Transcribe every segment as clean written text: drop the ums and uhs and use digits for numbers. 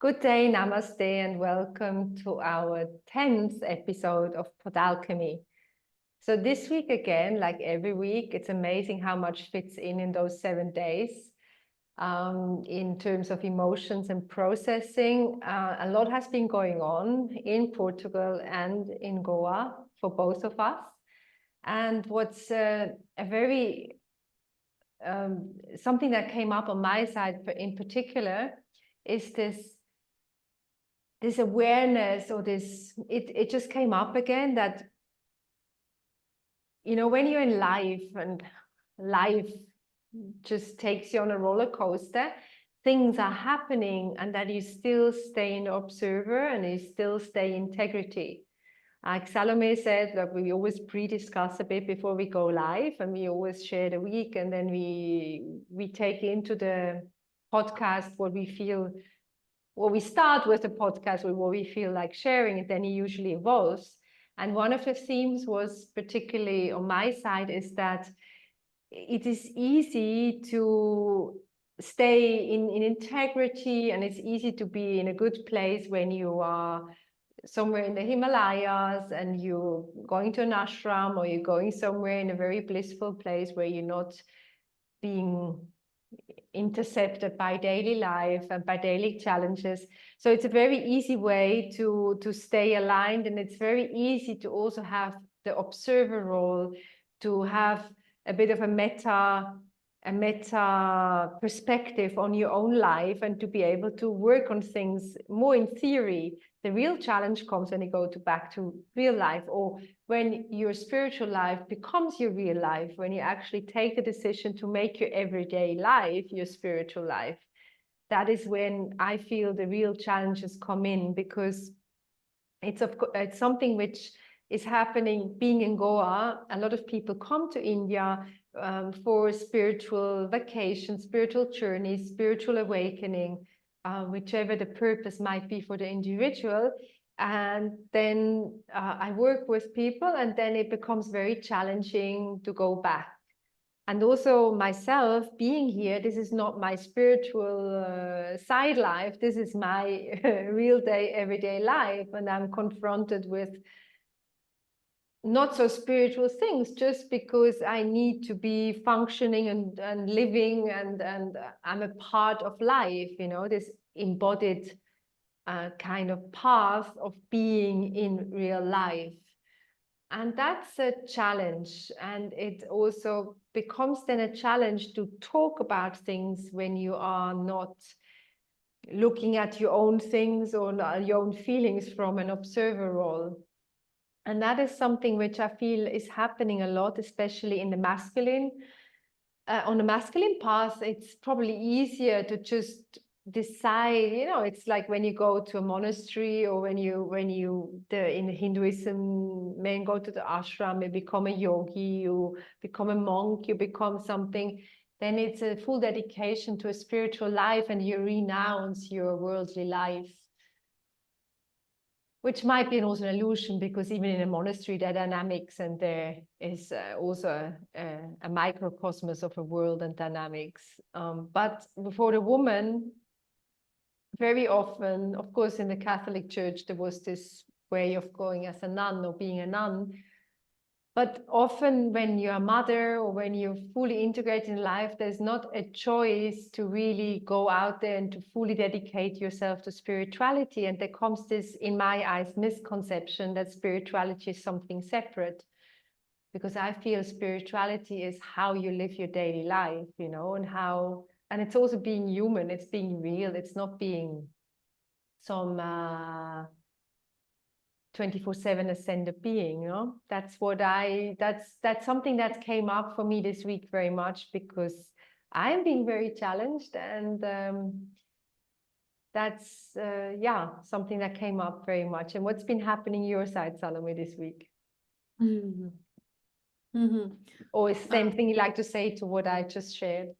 Good day, namaste, and welcome to our 10th episode of PodAlchemy. So this week again, like every week, it's amazing how much fits in those 7 days. In terms of emotions and processing, a lot has been going on in Portugal and in Goa for both of us. And what's something that came up on my side in particular is this awareness, or it just came up again that, when you're in life and life just takes you on a roller coaster, things are happening, and that you still stay an observer and you still stay integrity. Like Salome said, that we always pre-discuss a bit before we go live, and we always share the week, and then we take into the podcast what we feel. Well, we start with the podcast with what we feel like sharing, and then it usually evolves. And one of the themes was, particularly on my side, is that it is easy to stay in integrity, and it's easy to be in a good place when you are somewhere in the Himalayas and you're going to an ashram, or you're going somewhere in a very blissful place where you're not being intercepted by daily life and by daily challenges. So it's a very easy way to stay aligned, and it's very easy to also have the observer role, to have a bit of a meta perspective on your own life, and to be able to work on things more in theory. The real challenge comes when you go back to real life, or when your spiritual life becomes your real life, when you actually take the decision to make your everyday life your spiritual life. That is when I feel the real challenges come in, because it's something which is happening. Being in Goa, a lot of people come to India for spiritual vacations, spiritual journeys, spiritual awakening, whichever the purpose might be for the individual. And then I work with people, and then it becomes very challenging to go back. And also myself being here, this is not my spiritual side life. This is my real day, everyday life. And I'm confronted with not so spiritual things, just because I need to be functioning and living, and I'm a part of life, this embodied kind of path of being in real life. And that's a challenge. And it also becomes then a challenge to talk about things when you are not looking at your own things or your own feelings from an observer role. And that is something which I feel is happening a lot, especially in the masculine. On the masculine path, it's probably easier to just decide, it's like when you go to a monastery, or when in Hinduism, men go to the ashram, you become a yogi, you become a monk, you become something, then it's a full dedication to a spiritual life, and you renounce your worldly life, which might be also an illusion, because even in a monastery, there are dynamics, and there is also a microcosmos of a world and dynamics. But for the woman, very often, of course, in the Catholic Church, there was this way of going as a nun or being a nun. But often when you're a mother, or when you're fully integrated in life, there's not a choice to really go out there and to fully dedicate yourself to spirituality. And there comes this, in my eyes, misconception that spirituality is something separate. Because I feel spirituality is how you live your daily life, and it's also being human, it's being real, it's not being some 24/7 ascended being, That's something that came up for me this week very much, because I'm being very challenged, and that's something that came up very much. And what's been happening your side, Salome, this week? Mm-hmm. Mm-hmm. Or is there anything you'd like to say to what I just shared?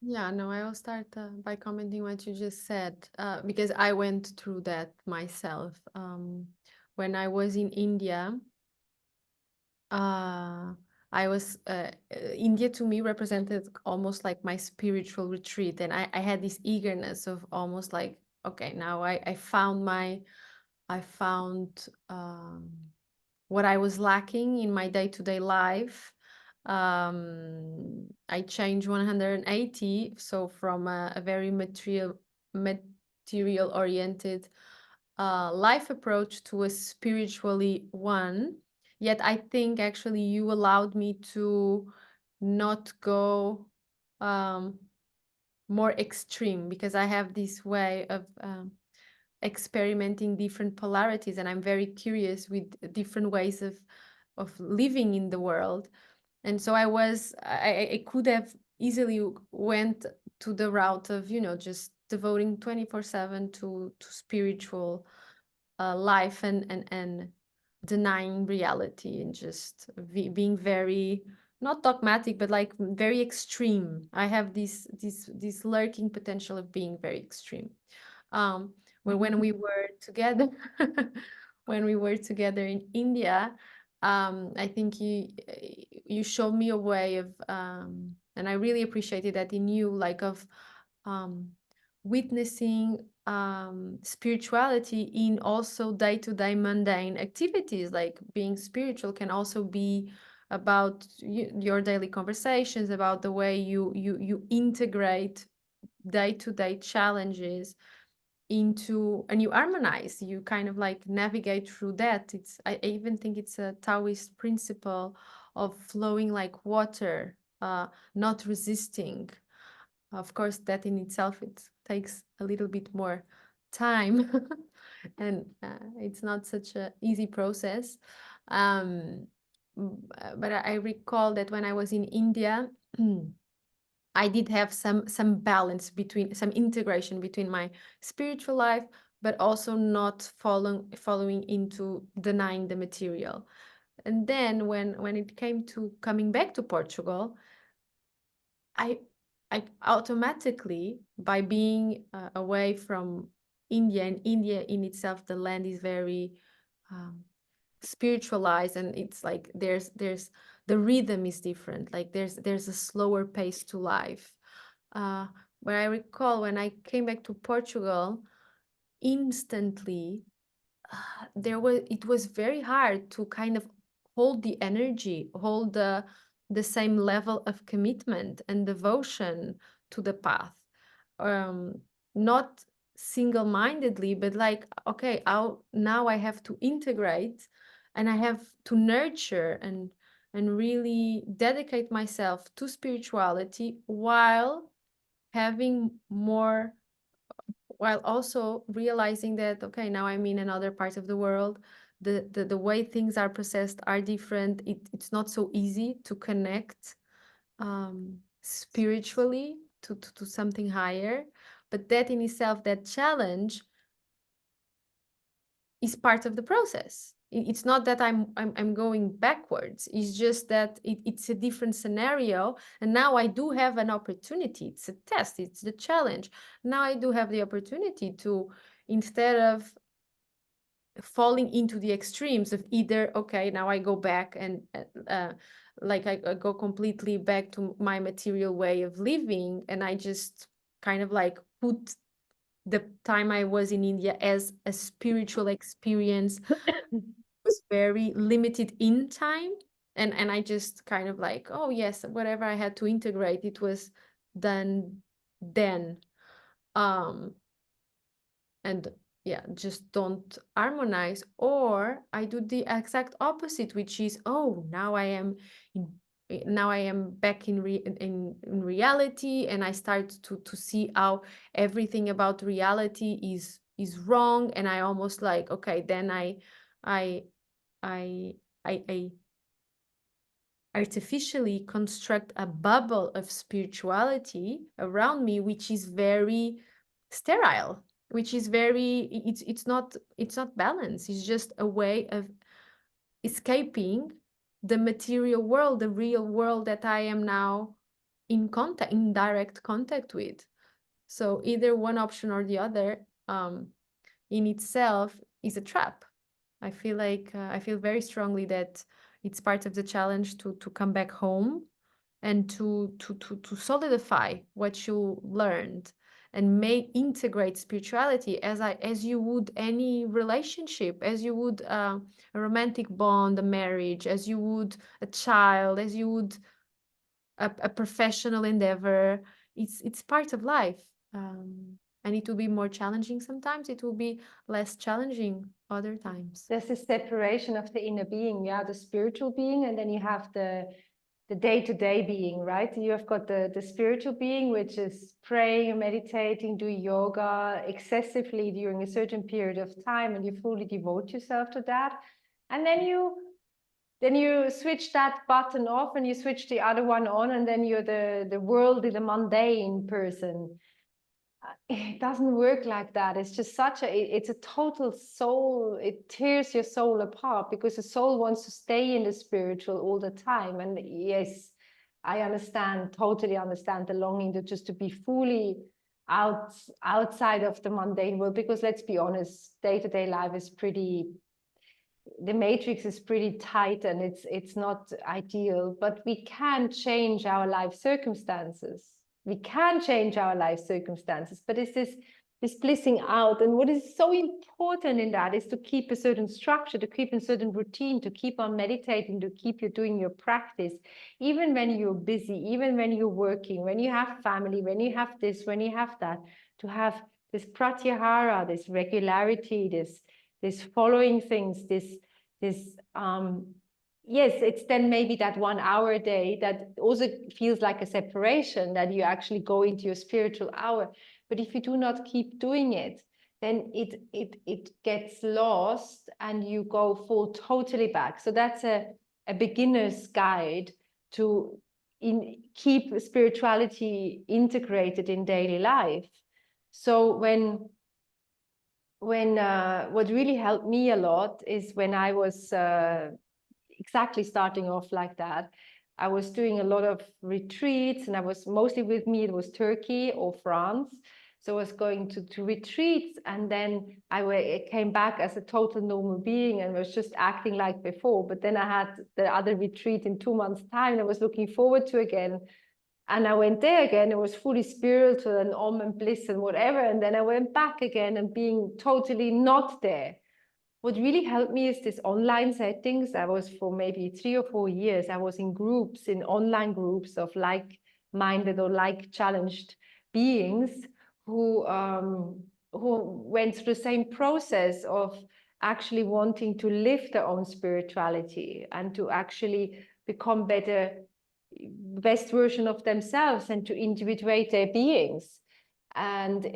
Yeah, no, I will start by commenting what you just said, because I went through that myself. When I was in India, I was India to me represented almost like my spiritual retreat, and I had this eagerness of almost like, okay, now I found what I was lacking in my day-to-day life. I changed 180, so from a very material oriented life approach to a spiritually one. Yet I think actually you allowed me to not go um, more extreme, because I have this way of experimenting different polarities, and I'm very curious with different ways of living in the world. And so I could have easily went to the route of, just devoting 24/7 to spiritual life, and denying reality, and just being very, not dogmatic, but like very extreme. I have this lurking potential of being very extreme. When we were together, when we were together in India, I think you showed me a way of, and I really appreciated that in you, like of um, witnessing spirituality in also day-to-day mundane activities. Like being spiritual can also be about your daily conversations, about the way you integrate day-to-day challenges into, and you harmonize, you kind of like navigate through that. I even think it's a Taoist principle of flowing like water, not resisting. Of course, that in itself, it takes a little bit more time, and it's not such a easy process. But I recall that when I was in India, I did have some balance between, some integration between my spiritual life, but also not following into denying the material. And then when it came to coming back to Portugal, I I automatically, by being away from India, and India in itself, the land is very um, spiritualized, and it's like there's the rhythm is different. Like there's a slower pace to life. Uh, but I recall when I came back to Portugal, instantly it was very hard to kind of hold the energy, hold the same level of commitment and devotion to the path. um Not single-mindedly, but like, okay, now I have to integrate, and I have to nurture and really dedicate myself to spirituality, while having more, while also realizing that, okay, now I'm in another part of the world. The way things are processed are different. It's not so easy to connect spiritually to something higher. But that in itself, that challenge, is part of the process. It's not that I'm going backwards. It's just that it's a different scenario, and now I do have an opportunity. It's a test. It's the challenge. Now I do have the opportunity to, instead of falling into the extremes of either, okay, now I go back and like I go completely back to my material way of living, and I just kind of like put the time I was in India as a spiritual experience. Was very limited in time, and I just kind of like, oh yes, whatever I had to integrate, it was done then. um and yeah, just don't harmonize. Or I do the exact opposite, which is, oh, now I am in, now I am back in reality, and I start to see how everything about reality is wrong, and I almost like, okay, then I I I artificially construct a bubble of spirituality around me, which is very sterile, which is very, it's not balanced. It's just a way of escaping the material world, the real world that I am now in direct contact with. So either one option or the other, in itself, is a trap. I feel like I feel very strongly that it's part of the challenge to come back home, and to solidify what you learned, and may integrate spirituality as you would any relationship, as you would a romantic bond, a marriage, as you would a child, as you would a professional endeavor. It's part of life. And it will be more challenging sometimes, it will be less challenging other times. There's a separation of the inner being, yeah, the spiritual being, and then you have the day-to-day being, right? You have got the spiritual being, which is praying, meditating, do yoga excessively during a certain period of time, and you fully devote yourself to that. And then you switch that button off and you switch the other one on, and then you're the worldly, the mundane person. It doesn't work like that. It's just it's a total soul. It tears your soul apart because the soul wants to stay in the spiritual all the time. And yes, I totally understand the longing to be fully outside of the mundane world, because let's be honest, day-to-day life is the matrix is pretty tight, and it's not ideal, but we can change our life circumstances. We can change our life circumstances, but it's this blissing out. And what is so important in that is to keep a certain structure, to keep a certain routine, to keep on meditating, to keep you doing your practice, even when you're busy, even when you're working, when you have family, when you have this, when you have that, to have this pratyahara, this regularity, this following things, yes, it's then maybe that 1 hour a day that also feels like a separation, that you actually go into your spiritual hour. But if you do not keep doing it, then it gets lost and you go totally back. So that's a beginner's guide to keep spirituality integrated in daily life. So what really helped me a lot is when I was exactly starting off like that. I was doing a lot of retreats, and I was mostly, with me, it was Turkey or France. So I was going to retreats, and then I came back as a total normal being and was just acting like before. But then I had the other retreat in 2 months' time, and I was looking forward to again. And I went there again, it was fully spiritual and om and bliss and whatever. And then I went back again and being totally not there. What really helped me is this online settings. I was, for maybe 3 or 4 years, I was in groups, in online groups of like-minded or like-challenged beings who went through the same process of actually wanting to live their own spirituality and to actually become best version of themselves and to individuate their beings. And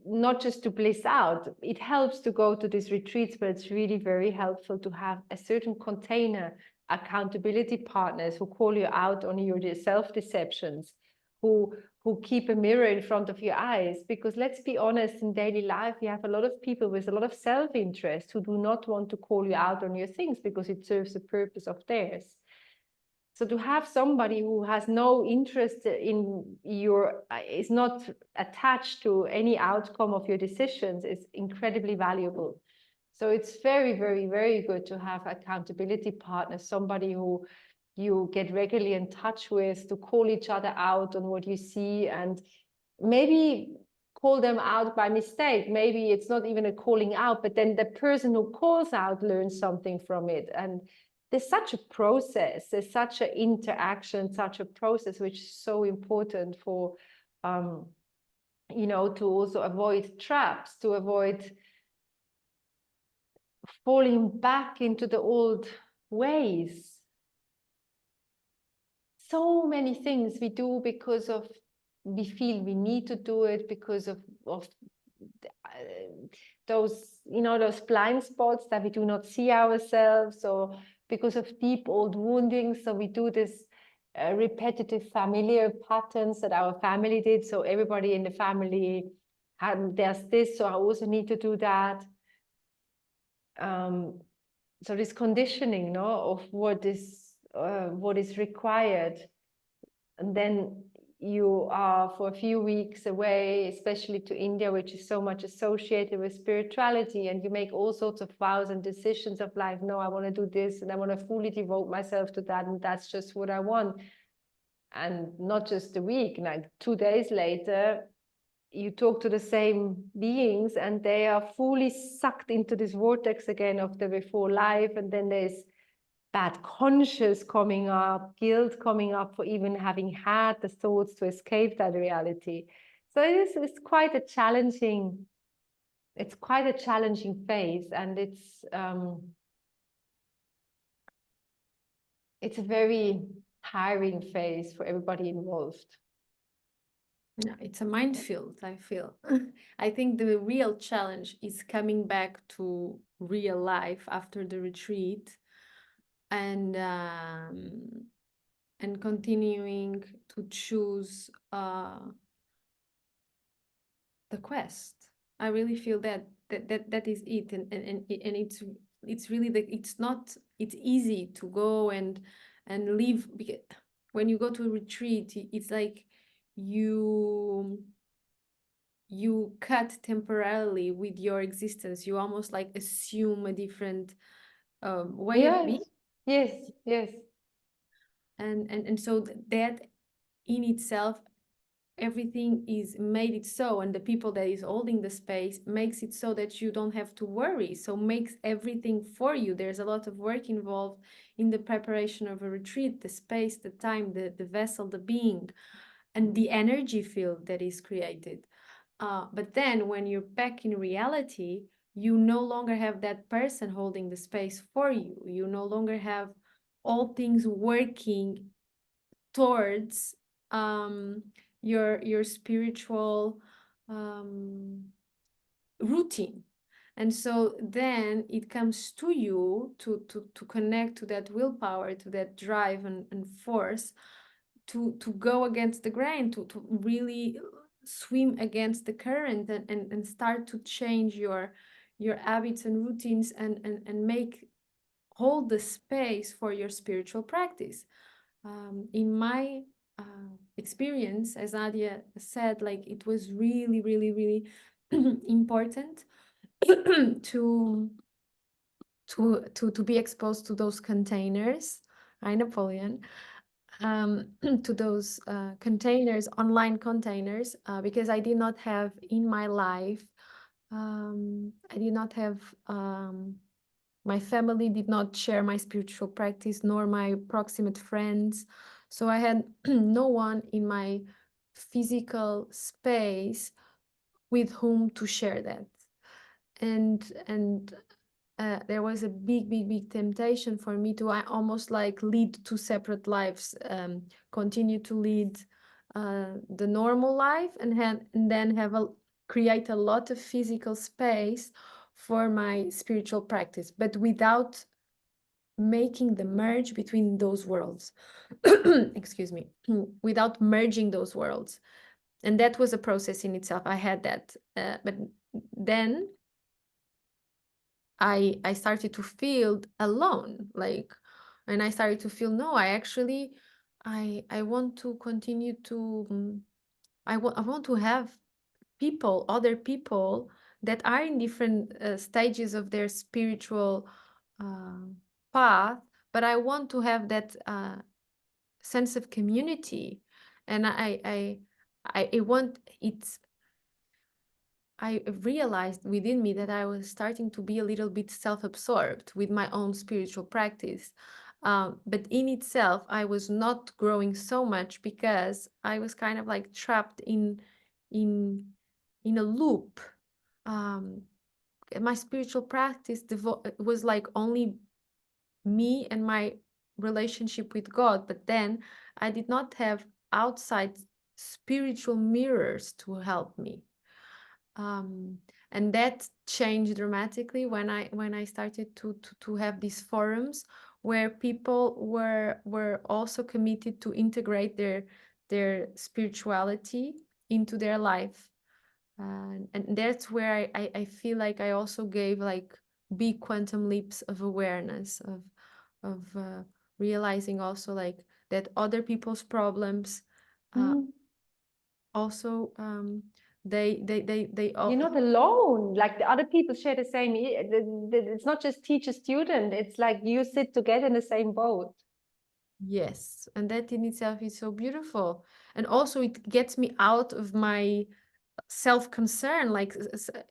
not just to bliss out. It helps to go to these retreats, but it's really very helpful to have a certain container, accountability partners who call you out on your self-deceptions, who keep a mirror in front of your eyes. Because let's be honest, in daily life, you have a lot of people with a lot of self-interest who do not want to call you out on your things because it serves the purpose of theirs. So to have somebody who has no interest in is not attached to any outcome of your decisions is incredibly valuable. So it's very, very, very good to have accountability partners, somebody who you get regularly in touch with, to call each other out on what you see, and maybe call them out by mistake. Maybe it's not even a calling out, but then the person who calls out learns something from it. And there's such a process, there's such an interaction, such a process, which is so important for, to also avoid traps, to avoid falling back into the old ways. So many things we do because we feel we need to do it because of those blind spots that we do not see ourselves, or because of deep old wounding. So we do this repetitive familiar patterns that our family did. So everybody in the family there's this, so I also need to do that. So this conditioning, of what is required, and then you are for a few weeks away, especially to India, which is so much associated with spirituality, and you make all sorts of vows and decisions of life. No, I want to do this, and I want to fully devote myself to that, and that's just what I want. And not just a week, like 2 days later, you talk to the same beings and they are fully sucked into this vortex again of the before life, and then there's bad conscience coming up, guilt coming up for even having had the thoughts to escape that reality. So it's quite a challenging phase, and it's a very tiring phase for everybody involved. Yeah, it's a minefield, I feel. I think the real challenge is coming back to real life after the retreat, and continuing to choose the quest. I really feel that is it, and it's really it's easy to go and live, because when you go to a retreat, it's like you cut temporarily with your existence. You almost like assume a different way of being, Yes. and so that in itself, everything is made it so, and the people that is holding the space makes it so that you don't have to worry, so makes everything for you. There's a lot of work involved in the preparation of a retreat, the space, the time, the vessel, the being, and the energy field that is created. But then when you're back in reality, you no longer have that person holding the space for you. You no longer have all things working towards your spiritual routine. And so then it comes to you to connect to that willpower, to that drive and force to go against the grain, to really swim against the current, and start to change your habits and routines, and hold the space for your spiritual practice. In my experience, as Nadia said, like it was really, really, really important to be exposed to those containers. Hi, Napoleon. To those containers, online containers, because I did not have in my life, I did not have, my family did not share my spiritual practice, nor my proximate friends. So I had no one in my physical space with whom to share that. And there was a big temptation for me to almost like lead two separate lives, continue to lead the normal life, and then create a lot of physical space for my spiritual practice, but without making the merge between those worlds. Excuse me, without merging those worlds. And that was a process in itself. I had that, but then I started to feel alone, like, and I started to feel, no, I want to continue to, I want to have other people that are in different stages of their spiritual path, but I want to have that sense of community. And I want I realized within me that I was starting to be a little bit self-absorbed with my own spiritual practice. But in itself, I was not growing so much because I was kind of like trapped in a loop. My spiritual practice was like only me and my relationship with God, but then I did not have outside spiritual mirrors to help me. And that changed dramatically when I started to have these forums where people were also committed to integrate their spirituality into their life. And that's where I feel like I also gave like big quantum leaps of awareness of realizing also like that other people's problems also they all, you're not alone. Like the other people share the same. It's not just teacher student. It's like you sit together in the same boat. yes, and that in itself is so beautiful. And also it gets me out of my self-concern, like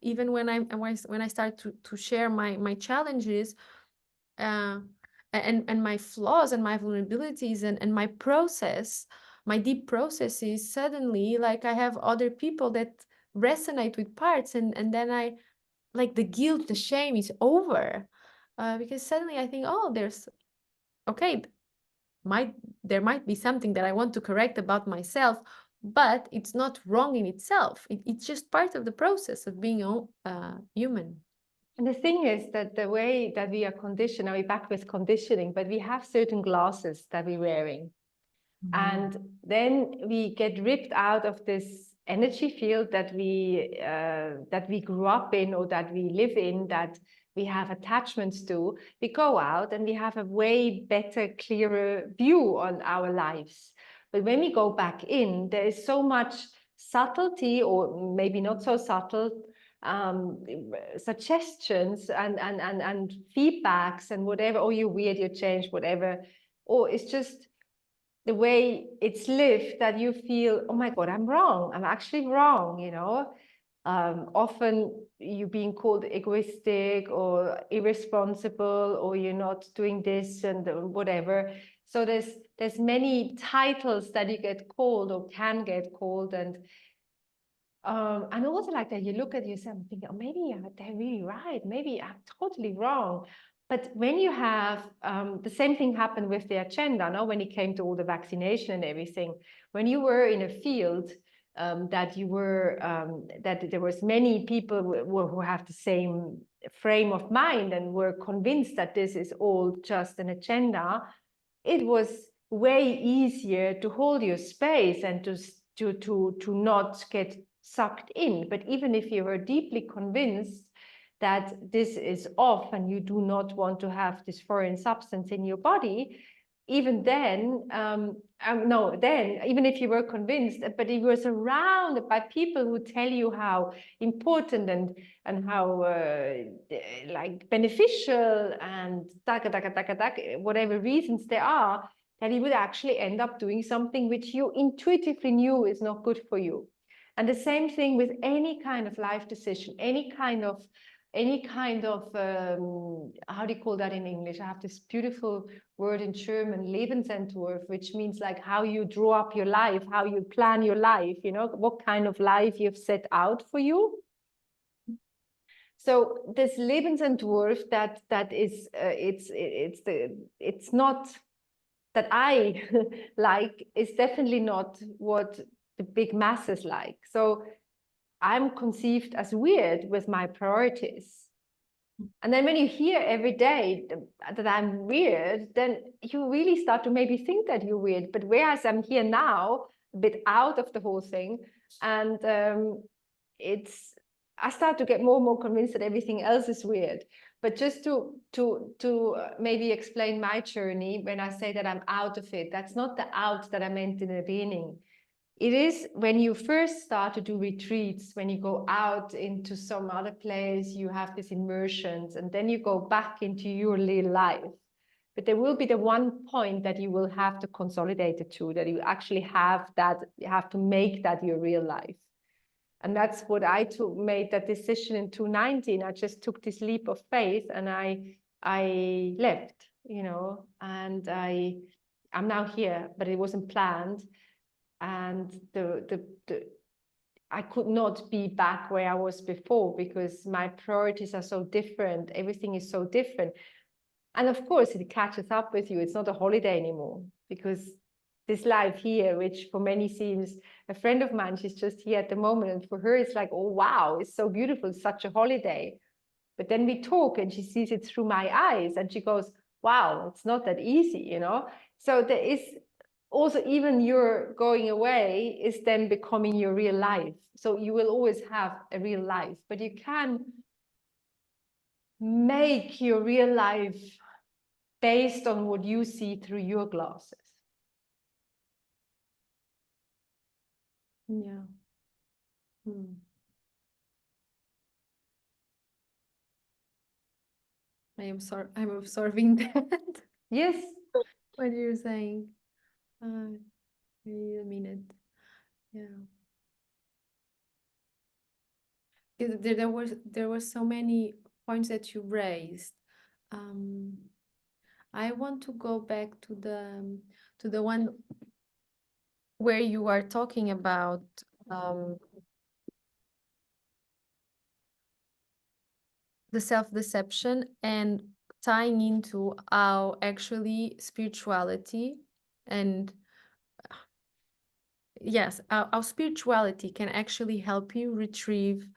even when I start to share my challenges, and my flaws and my vulnerabilities and my process, my deep processes, suddenly like I have other people that resonate with parts, and then I like the guilt, the shame is over, because suddenly I think, oh, there's okay, there might be something that I want to correct about myself, but it's not wrong in itself. It's just part of the process of being human. And the thing is that the way that we are conditioned, are we back with conditioning, but we have certain glasses that we're wearing. And then we get ripped out of this energy field that we grew up in, or that we live in, that we have attachments to. We go out and we have a way better, clearer view on our lives. But when we go back in, there is so much subtlety, or maybe not so subtle, suggestions and feedbacks and whatever. Oh, you're weird, you changed, whatever. Or it's just the way it's lived that you feel, oh my God, I'm wrong. I'm actually wrong, you know. Often you're being called egoistic or irresponsible, or you're not doing this and whatever. So there's many titles that you get called or can get called, and also like that you look at yourself and think, oh, maybe they're really right. Maybe I'm totally wrong. But when you have the same thing happened with the agenda, no? When it came to all the vaccination and everything, when you were in a field that you were that there was many people who have the same frame of mind and were convinced that this is all just an agenda, it was way easier to hold your space and to not get sucked in. But even if you were deeply convinced that this is off and you do not want to have this foreign substance in your body, even then, even if you were convinced, but you were surrounded by people who tell you how important and how like beneficial and whatever reasons there are, that you would actually end up doing something which you intuitively knew is not good for you. And the same thing with any kind of life decision, any kind of how do you call that in English? I have this beautiful word in German, Lebensentwurf, which means like how you draw up your life, how you plan your life, you know, what kind of life you've set out for you. So this Lebensentwurf that is it's not that I like, is definitely not what the big masses like. So I'm conceived as weird with my priorities. And then when you hear every day that I'm weird, then you really start to maybe think that you're weird. But whereas I'm here now, a bit out of the whole thing, and I start to get more and more convinced that everything else is weird. But just to maybe explain my journey, when I say that I'm out of it, that's not the out that I meant in the beginning. It is when you first start to do retreats, when you go out into some other place, you have these immersions, and then you go back into your real life. But there will be the one point that you will have to consolidate it to, that you actually have that, you have to make that your real life. And that's what I made that decision in 2019. I just took this leap of faith and I left, you know, and I'm now here, but it wasn't planned. And I could not be back where I was before, because my priorities are so different. Everything is so different. And of course, it catches up with you. It's not a holiday anymore, because this life here, which for many seems, a friend of mine, she's just here at the moment, and for her, it's like, oh, wow, it's so beautiful, it's such a holiday. But then we talk and she sees it through my eyes and she goes, wow, it's not that easy, you know? So there is also, even your going away is then becoming your real life. So you will always have a real life, but you can make your real life based on what you see through your glasses. Yeah. I'm absorbing that. Yes. What you're saying. Wait a minute. Yeah. there were so many points that you raised. I want to go back to the one where you are talking about the self-deception and tying into how actually spirituality and yes, our spirituality can actually help you retrieve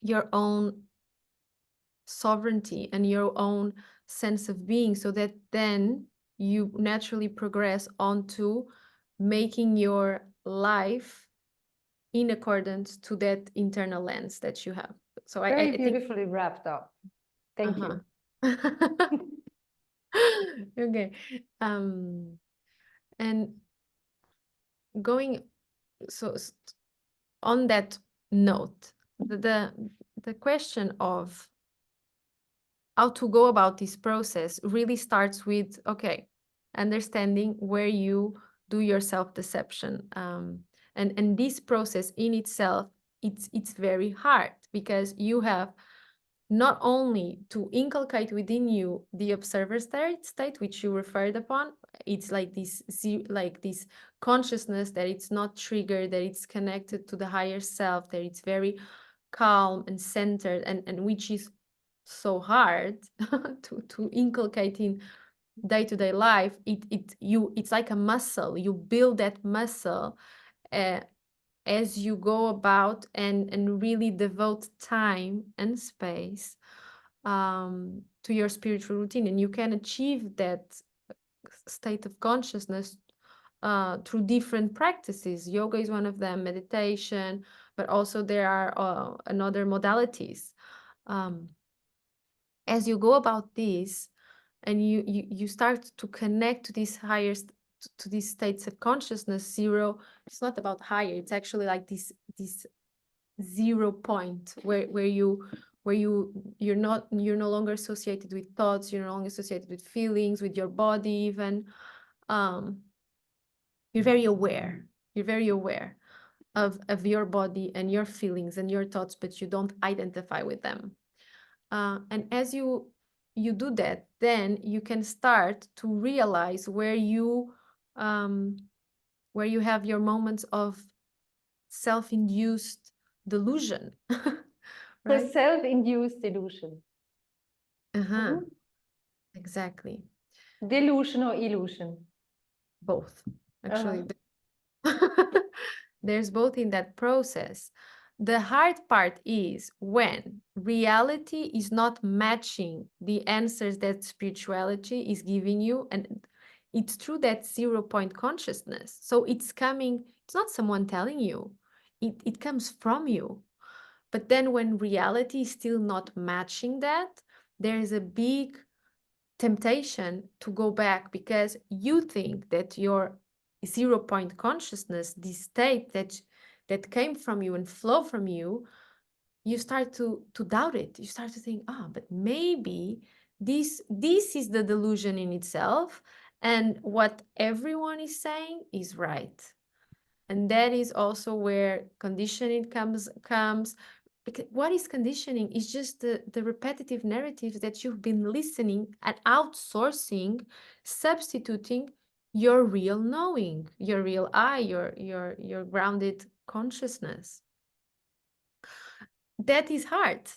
your own sovereignty and your own sense of being, so that then you naturally progress onto making your life in accordance to that internal lens that you have. So Very I think beautifully wrapped up. Thank you. Okay. And going so on that note, the question of how to go about this process really starts with, okay, understanding where you do your self-deception. And this process in itself, it's very hard, because you have not only to inculcate within you the observer state which you referred upon. It's like this consciousness that it's not triggered, that it's connected to the higher self, that it's very calm and centered, and which is so hard to inculcate in day-to-day life. It's like a muscle. You build that muscle as you go about and really devote time and space to your spiritual routine, and you can achieve that state of consciousness through different practices. Yoga is one of them, meditation, but also there are another modalities. As you go about this and you start to connect to these to these states of consciousness, zero, it's not about higher, it's actually like this 0 point you're no longer associated with thoughts, you're no longer associated with feelings, with your body even. You're very aware, of your body and your feelings and your thoughts, but you don't identify with them. And as you do that, then you can start to realize where you have your moments of self-induced delusion. For Right? self-induced delusion. Uh-huh. Exactly. Delusion or illusion? Both. Actually, there's both in that process. The hard part is when reality is not matching the answers that spirituality is giving you, and it's through that 0 point consciousness. So it's coming, it's not someone telling you, it comes from you. But then when reality is still not matching that, there is a big temptation to go back, because you think that your 0 point consciousness, this state that came from you and flow from you, you start to doubt it. You start to think, but maybe this is the delusion in itself, and what everyone is saying is right. And that is also where conditioning comes. Because what is conditioning is just the repetitive narratives that you've been listening and outsourcing, substituting your real knowing, your real I, your grounded consciousness. That is hard,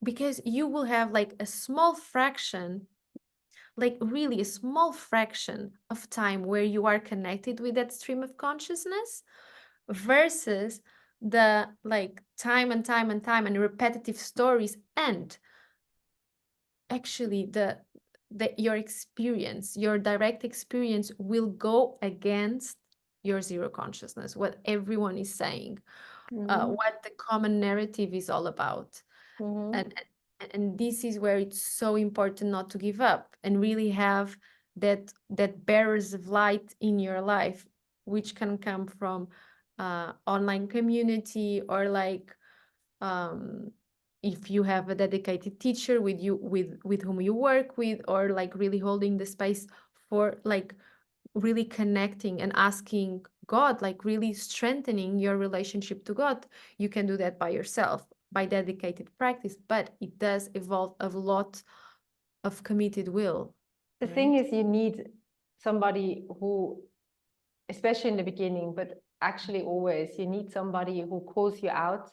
because you will have like a small fraction, like really a small fraction of time where you are connected with that stream of consciousness, versus the like time and time and time and repetitive stories, and actually your experience, your direct experience will go against your zero consciousness, what everyone is saying, what the common narrative is all about. And this is where it's so important not to give up and really have that bearers of light in your life, which can come from online community, or like if you have a dedicated teacher with you, with whom you work with, or like really holding the space for like really connecting and asking God, like really strengthening your relationship to God, you can do that by yourself, by dedicated practice, but it does involve a lot of committed will. The thing is, you need somebody who, especially in the beginning, but actually always, you need somebody who calls you out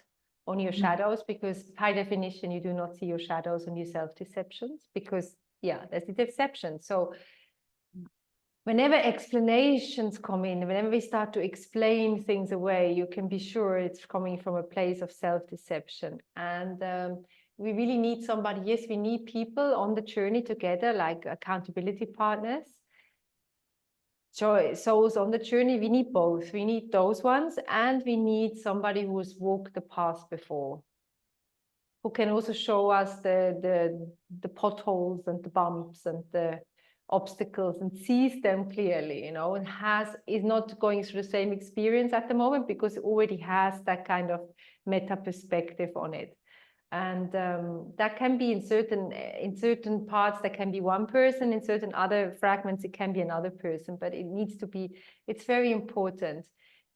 on your shadows, because by definition, you do not see your shadows and your self-deceptions, because there's the deception. So whenever explanations come in, whenever we start to explain things away, you can be sure it's coming from a place of self-deception. And we really need somebody. Yes, we need people on the journey together, like accountability partners. Souls on the journey, we need both. We need those ones, and we need somebody who has walked the path before, who can also show us the potholes and the bumps and the obstacles and sees them clearly, you know, and is not going through the same experience at the moment, because it already has that kind of meta perspective on it. And that can be in certain parts, that can be one person, in certain other fragments it can be another person, but it needs to be, it's very important.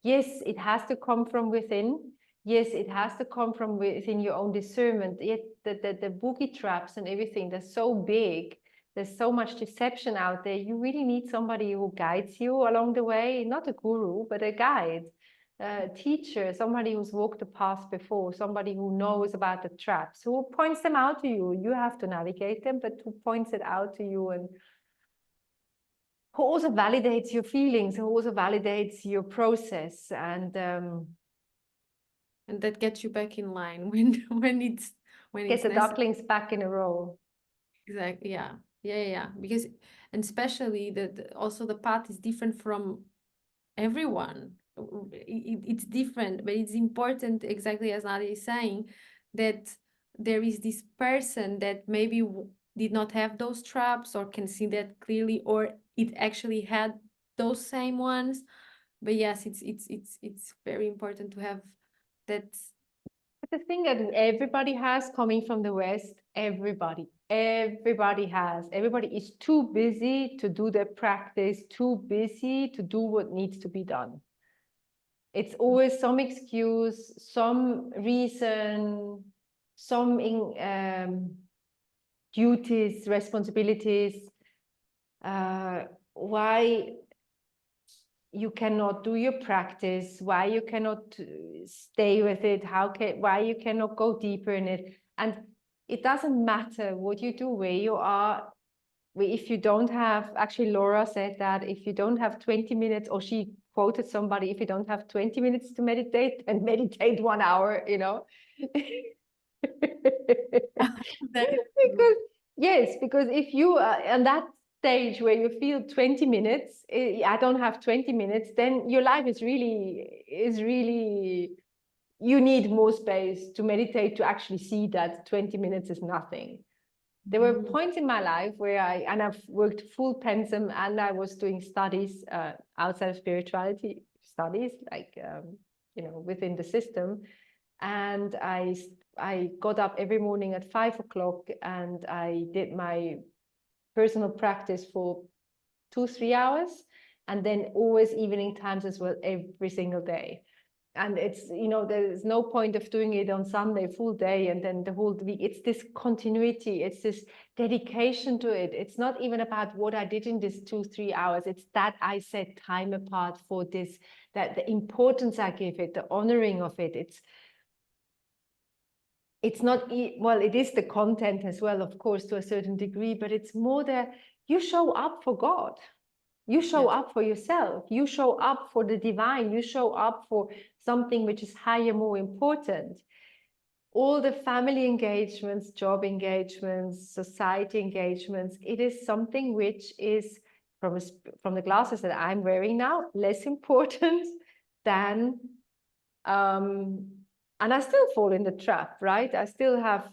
Yes, it has to come from within. Yes, it has to come from within your own discernment. Yet the boogie traps and everything, they're so big, there's so much deception out there. You really need somebody who guides you along the way, not a guru, but a guide. Teacher, somebody who's walked the path before, somebody who knows about the traps, who points them out to you. You have to navigate them, but who points it out to you, and who also validates your feelings, who also validates your process, and that gets you back in line when it's get the ducklings back in a row. Exactly. Yeah. Because, and especially also the path is different from everyone. It's different, but it's important, exactly as Nadia is saying, that there is this person that maybe did not have those traps, or can see that clearly, or it actually had those same ones. But yes, it's very important to have that. But the thing that everybody has coming from the West, everybody is too busy to do their practice, too busy to do what needs to be done. It's always some excuse, some reason, some duties, responsibilities, why you cannot do your practice, why you cannot stay with it, why you cannot go deeper in it. And it doesn't matter what you do, where you are. If you don't have, actually Laura said that, if you don't have 20 minutes, or she quoted somebody, if you don't have 20 minutes to meditate, then meditate 1 hour, you know. Because if you are on that stage where you feel 20 minutes, I don't have 20 minutes, then your life is really, you need more space to meditate, to actually see that 20 minutes is nothing. There were points in my life where I've worked full pensum, and I was doing studies outside of spirituality, studies like, you know, within the system. And I got up every morning at 5 o'clock, and I did my personal practice for 2-3 hours, and then always evening times as well, every single day. And it's, you know, there's no point of doing it on Sunday full day and then the whole week. It's this continuity, it's this dedication to it. It's not even about what I did in this 2-3 hours. It's that I set time apart for this, that the importance I give it, the honoring of it. It's not, well, it is the content as well, of course, to a certain degree, but it's more that you show up for God. You show up for yourself. You show up for the divine. You show up for something which is higher, more important. All the family engagements, job engagements, society engagements, it is something which is, from the glasses that I'm wearing now, less important than, and I still fall in the trap, right? I still have,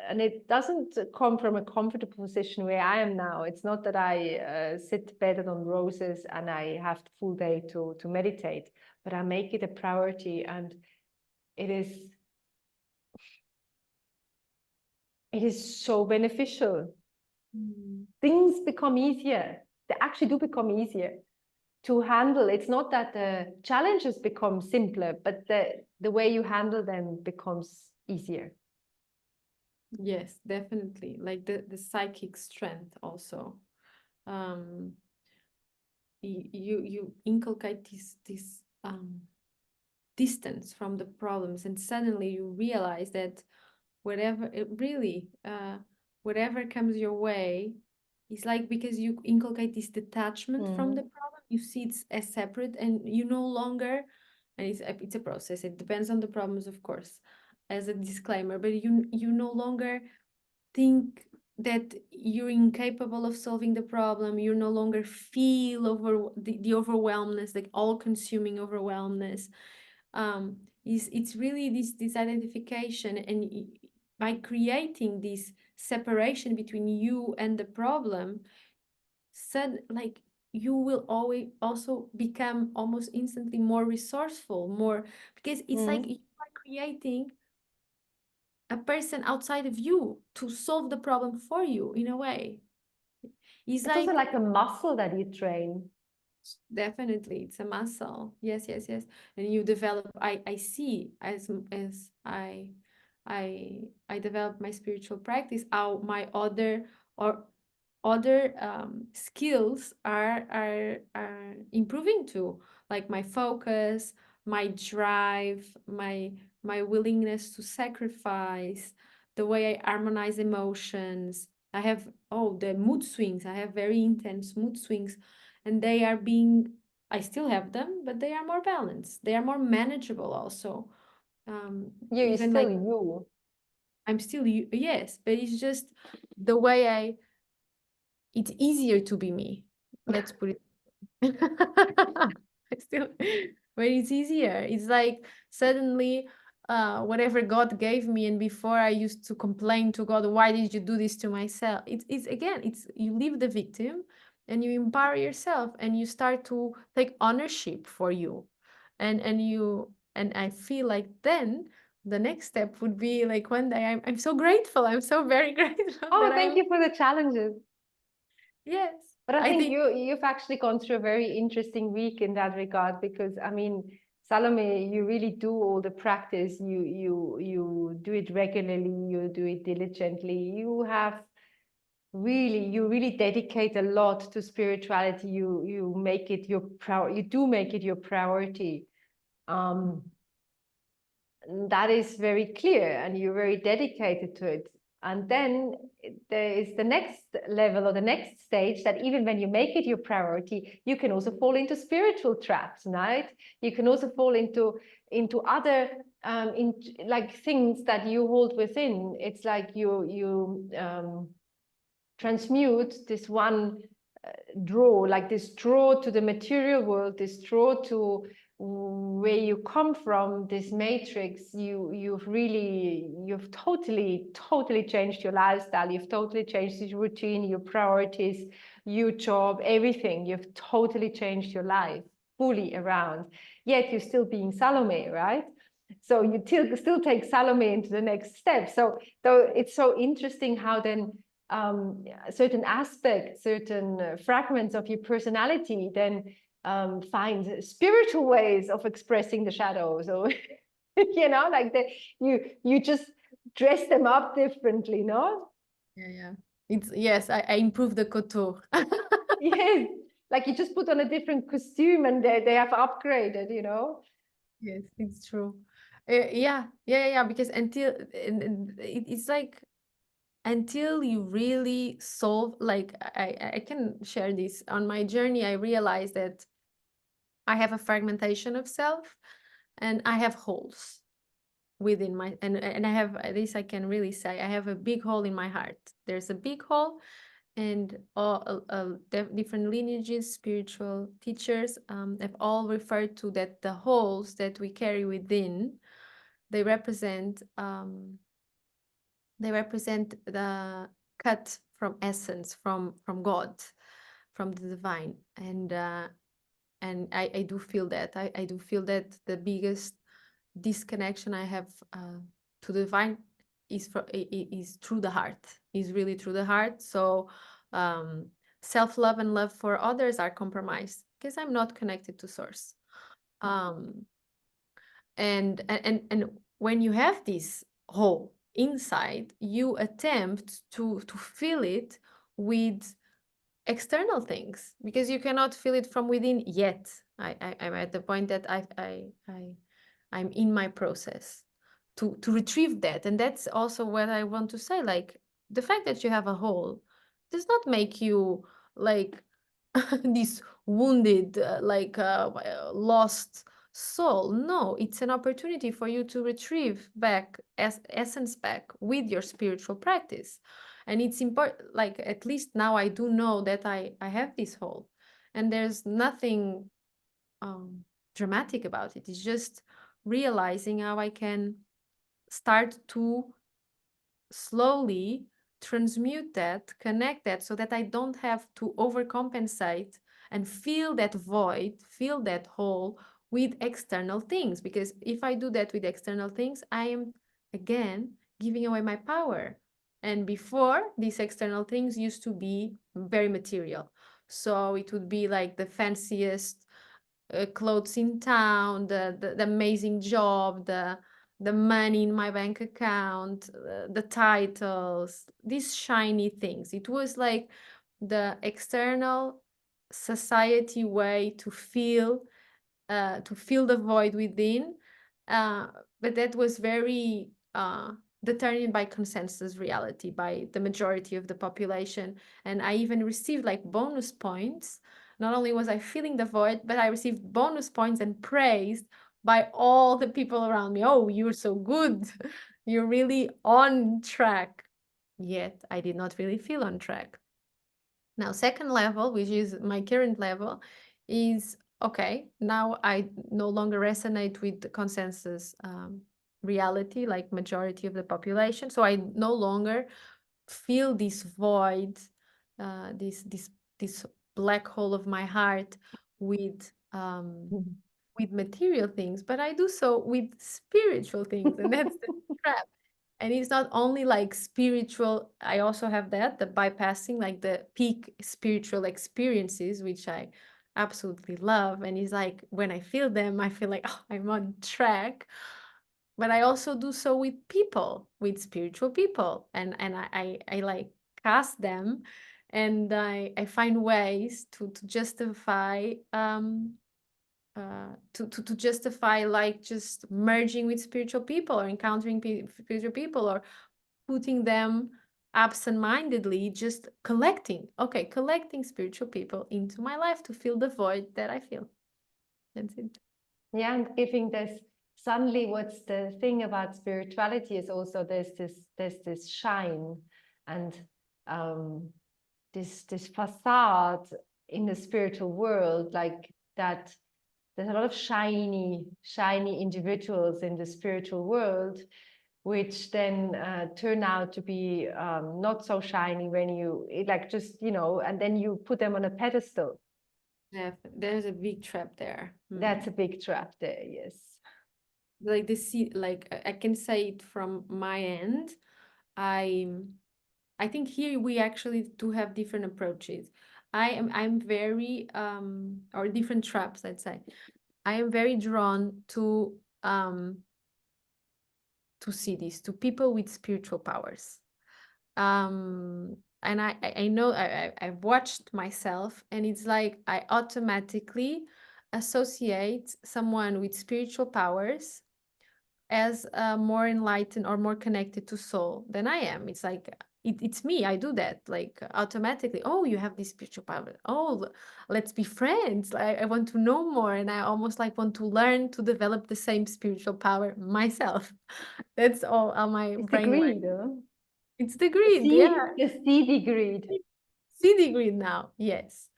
and it doesn't come from a comfortable position where I am now. It's not that I sit bedded on roses and I have the full day to meditate, but I make it a priority, and it is so beneficial. Things become easier. They actually do become easier. to handle. It's not that the challenges become simpler, but the way you handle them becomes easier. Yes, definitely. Like the psychic strength also. Um, you inculcate this distance from the problems, and suddenly you realize that whatever it really whatever comes your way is like, because you inculcate this detachment from the problem, you see it's as separate, and you no longer, and it's a process, it depends on the problems, of course, as a disclaimer, but you no longer think that you're incapable of solving the problem. You no longer feel the overwhelmness, like all-consuming overwhelmness. It's really this identification, and by creating this separation between you and the problem, like you will always also become almost instantly more resourceful, more, because it's like you are creating a person outside of you to solve the problem for you in a way. It's also like, like a muscle that you train. definitely it's a muscle. Yes, yes, yes. And you develop, I see, as I develop my spiritual practice, how my other skills are improving too, like my focus, my drive, my willingness to sacrifice, the way I harmonize emotions. I have, oh, the mood swings. I have very intense mood swings, and they are being, I still have them, but they are more balanced. They are more manageable also. You're Even still like you. I'm still, yes, but it's just the way it's easier to be me. Let's put it. I still, but it's easier. It's like suddenly, whatever God gave me, and before I used to complain to God, why did you do this to myself? It's again, it's you leave the victim, and you empower yourself, and you start to take ownership for you, and I feel like then the next step would be like one day I'm so grateful. I'm so very grateful Oh, that thank I'm, you for the challenges. yes. But I I think think, you've actually gone through a very interesting week in that regard, because I mean, Salome, you really do all the practice. You do it regularly. You do it diligently. You really dedicate a lot to spirituality. You make it your You do make it your priority. That is very clear, and you're very dedicated to it. And then there is the next level, or the next stage, that even when you make it your priority, you can also fall into spiritual traps, right? You can also fall into other like things that you hold within. It's like you transmute this one like this draw to the material world, this draw to where you come from, this matrix. You've totally changed your lifestyle. You've totally changed your routine, your priorities, your job, everything. You've totally changed your life fully around. Yet you're still being Salome, right? So you still take Salome into the next step. So though it's so interesting how then certain aspects, certain fragments of your personality then find spiritual ways of expressing the shadows, or like you just dress them up differently, no? yeah. It's, yes, I improved the couture. Yes, like you just put on a different costume and they have upgraded. Yes, it's true. Yeah. Because until it's like, until you really solve, like I can share this on my journey. I realized that I have a fragmentation of self, and I have holes within my, and I have this, I can really say I have a big hole in my heart. There's a big hole, and all different lineages, spiritual teachers have all referred to that the holes that we carry within, they represent the cut from essence, from God, from the divine, and I do feel that I do feel that the biggest disconnection I have to the divine is through the heart, is really through the heart. So self-love and love for others are compromised, because I'm not connected to source. And when you have this hole inside, you attempt to fill it with external things because you cannot feel it from within yet. I'm at the point that I'm in my process to retrieve that. And that's also what I want to say. Like the fact that you have a hole does not make you like this wounded, lost soul. No, it's an opportunity for you to retrieve back essence back with your spiritual practice. And it's important, like at least now I do know that I have this hole, and there's nothing dramatic about it. It's just realizing how I can start to slowly transmute that, connect that, so that I don't have to overcompensate and feel that void, feel that hole with external things. Because if I do that with external things, I am again giving away my power. And before, these external things used to be very material. So it would be like the fanciest clothes in town, the amazing job, the money in my bank account, the titles, these shiny things. It was like the external society way to fill the void within. But that was very determined by consensus reality, by the majority of the population. And I even received like bonus points. Not only was I filling the void, but I received bonus points and praised by all the people around me. Oh, you're so good. You're really on track. Yet I did not really feel on track. Now, second level, which is my current level, is okay. Now I no longer resonate with the consensus reality, like majority of the population. So I no longer feel this void, this black hole of my heart with material things, but I do so with spiritual things, and that's the trap. And it's not only like spiritual, I also have that, the bypassing, like the peak spiritual experiences, which I absolutely love. And it's like when I feel them, I feel like, oh, I'm on track. But I also do so with people, with spiritual people. And I like cast them, and I find ways to justify to justify like just merging with spiritual people or encountering spiritual people or putting them absent-mindedly, just collecting spiritual people into my life to fill the void that I feel. That's it. Yeah, and giving this, suddenly what's the thing about spirituality is also there's this shine and this facade in the spiritual world, like that. There's a lot of shiny individuals in the spiritual world, which then turn out to be not so shiny when you like just, you know, and then you put them on a pedestal. Yeah, there's a big trap there. That's a big trap there, yes. Like like I can say it from my end. I think here we actually do have different approaches. I'm very or different traps, let's say. I am very drawn to cities, to people with spiritual powers. And I know I've watched myself, and it's like I automatically associate someone with spiritual powers as more enlightened or more connected to soul than I am. It's like it's me. I do that like automatically. Oh, you have this spiritual power. Oh, let's be friends. I want to know more, and I almost like want to learn to develop the same spiritual power myself. That's all how my It's the brain works. greed, huh? It's the greed, yeah. The seedy greed. Seedy greed now, yes.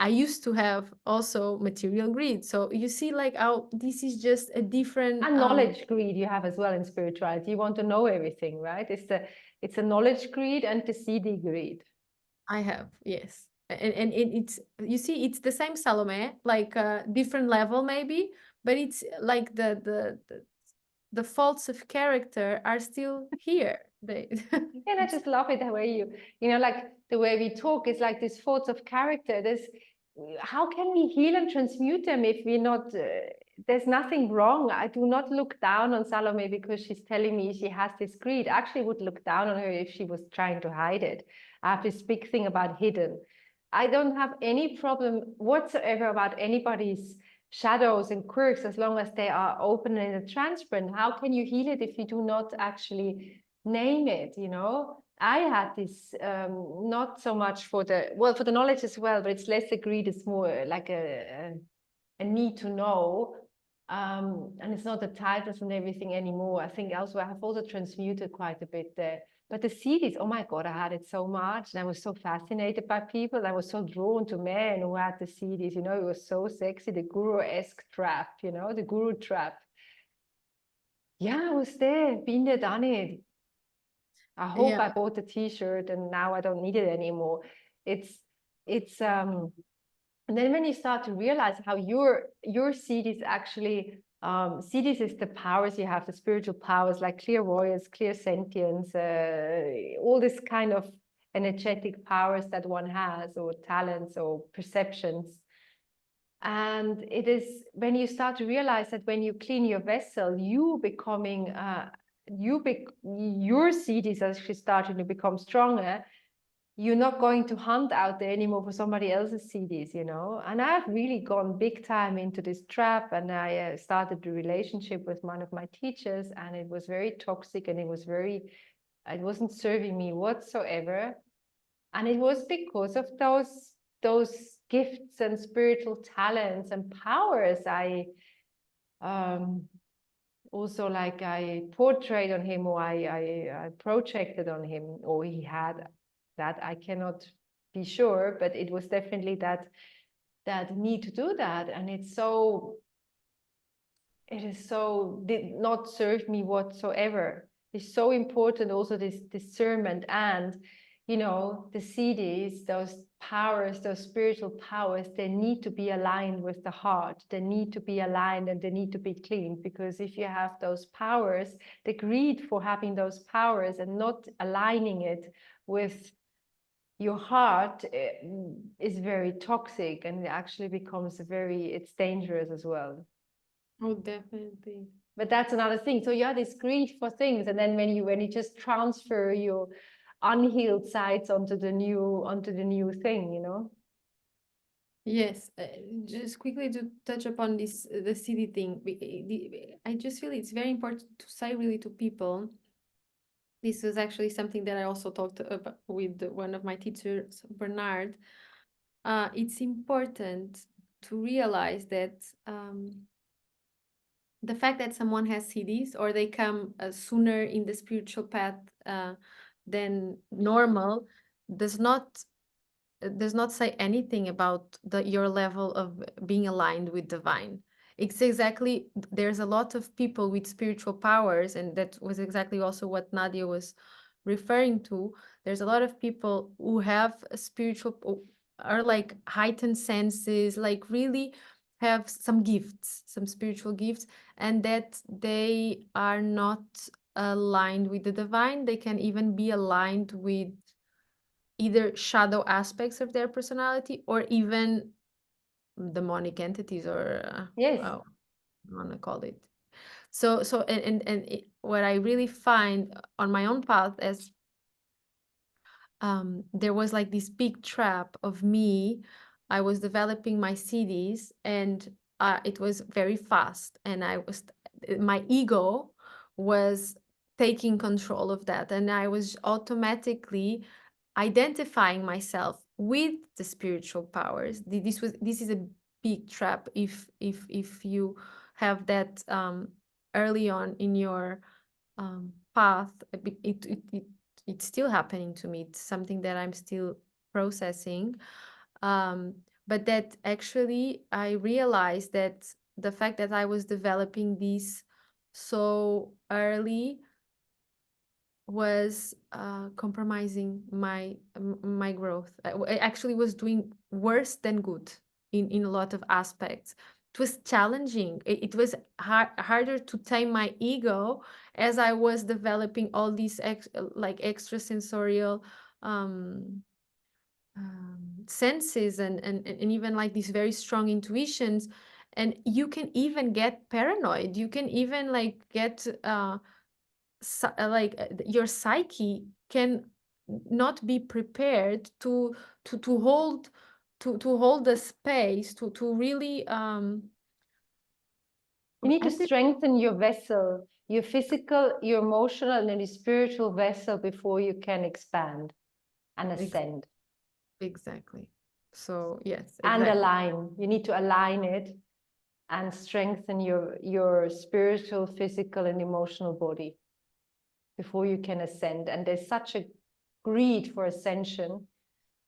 I used to have also material greed. So you see like how this is just a different And knowledge greed you have as well in spirituality. You want to know everything, right? It's a knowledge greed and the seedy greed. I have, yes. And it's, you see, it's the same Salome, like a different level maybe, but it's like the faults of character are still here. They And I just love it the way you know, like the way we talk is like this faults of character. how can we heal and transmute them if we're not, there's nothing wrong. I do not look down on Salome because she's telling me she has this greed. I actually would look down on her if she was trying to hide it. I have this big thing about hidden. I don't have any problem whatsoever about anybody's shadows and quirks as long as they are open and transparent. How can you heal it if you do not actually name it, you know? I had this, not so much for the, well, for the knowledge as well, but it's less a greed, it's more like a need to know. And it's not the titles and everything anymore. I think also I have also transmuted quite a bit there. But the CDs, oh my God, I had it so much. And I was so fascinated by people. I was so drawn to men who had the CDs, you know, it was so sexy, the guru-esque trap, you know, the guru trap. Yeah, I was there, been there, done it. I hope I bought the t-shirt and now I don't need it anymore. It's and then when you start to realize how your CDs actually, CDs is the powers you have, the spiritual powers like clairvoyance, clairsentience, all this kind of energetic powers that one has, or talents or perceptions. And it is when you start to realize that when you clean your vessel, you becoming, your seed is actually starting to become stronger. You're not going to hunt out there anymore for somebody else's CDs, you know. And I've really gone big time into this trap. And I started a relationship with one of my teachers, and it was very toxic, and it wasn't serving me whatsoever. And it was because of those gifts and spiritual talents and powers I also, like, I portrayed on him, or I projected on him, or he had. That I cannot be sure, but it was definitely that need to do that. And it did not serve me whatsoever. It's so important also, this discernment. And you know, the CDs, those powers, those spiritual powers, they need to be aligned with the heart. They need to be aligned, and they need to be cleaned. Because if you have those powers, the greed for having those powers and not aligning it with your heart is very toxic, and it actually becomes it's dangerous as well. Oh, definitely. But that's another thing. So you have this greed for things, and then when you just transfer your unhealed sides onto the new thing, you know. Yes, just quickly to touch upon this, the CD thing. I just feel it's very important to say really to people. This was actually something that I also talked about with one of my teachers, Bernard. It's important to realize that the fact that someone has CDs, or they come sooner in the spiritual path than normal, does not say anything about your level of being aligned with divine. It's exactly, there's a lot of people with spiritual powers, and that was exactly also what Nadia was referring to. There's a lot of people who have a spiritual, are like heightened senses, like really have some gifts, some spiritual gifts, and that they are not aligned with the divine. They can even be aligned with either shadow aspects of their personality, or even demonic entities, or Yes. I want to call it. So what I really find on my own path is, there was like this big trap of me. I was developing my CDs, and it was very fast, and my ego was taking control of that, and I was automatically identifying myself with the spiritual powers. This is a big trap if you have that early on in your path. It's still happening to me. It's something that I'm still processing. But that actually I realized that the fact that I was developing this so early was compromising my growth. I actually was doing worse than good in a lot of aspects. It was challenging. It was harder to tame my ego as I was developing all these like extrasensorial senses and even like these very strong intuitions, and you can even get paranoid. You can even like get your psyche can not be prepared to hold to hold the space to really You need to I think strengthen your vessel, your physical, your emotional, and then your spiritual vessel before you can expand and ascend. exactly. So yes, And exactly. align. You need to align it and strengthen your spiritual, physical, and emotional body before you can ascend. And there's such a greed for ascension.